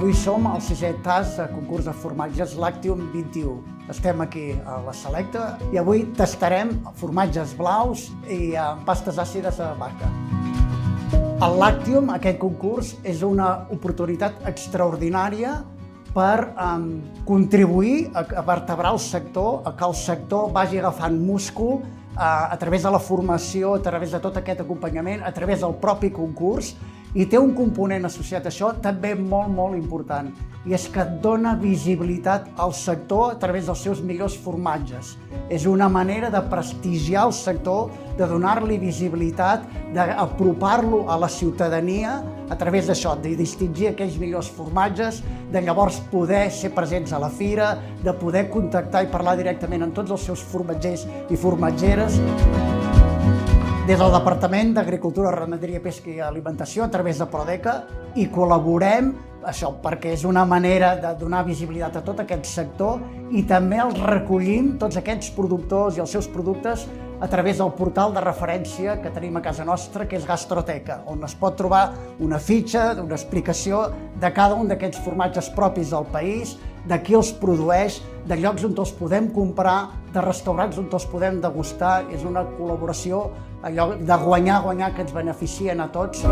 Avui som al 6è tast de concurs de formatges Lactium 21. Estem aquí a la Selecta i avui tastarem formatges blaus i pastes àcides de vaca. El Lactium, aquest concurs, és una oportunitat extraordinària per contribuir a vertebrar el sector, a que el sector vagi agafant múscul a través de la formació, a través de tot aquest acompanyament, a través del propi concurs, i té un component associat a això també molt important, i és que et dona visibilitat al sector a través dels seus millors formatges. És una manera de prestigiar el sector, de donar-li visibilitat, d'apropar-lo a la ciutadania a través d'això, de distingir aquells millors formatges, de llavors poder ser presents a la fira, de poder contactar i parlar directament amb tots els seus formatgers i formatgeres. Des del Departament d'Agricultura, Ramaderia, Pesca i Alimentació, a través de Prodeca, hi col·laborem perquè és una manera de donar visibilitat a tot aquest sector i també els recollim, tots aquests productors i els seus productes, a través del portal de referència que tenim a casa nostra, que és Gastroteca, on es pot trobar una fitxa, una explicació de cada un d'aquests formatges propis del país, de qui els produeix, de llocs on els podem comprar, de restaurants on els podem degustar. És una col·laboració allò de guanyar que ens beneficien a tots.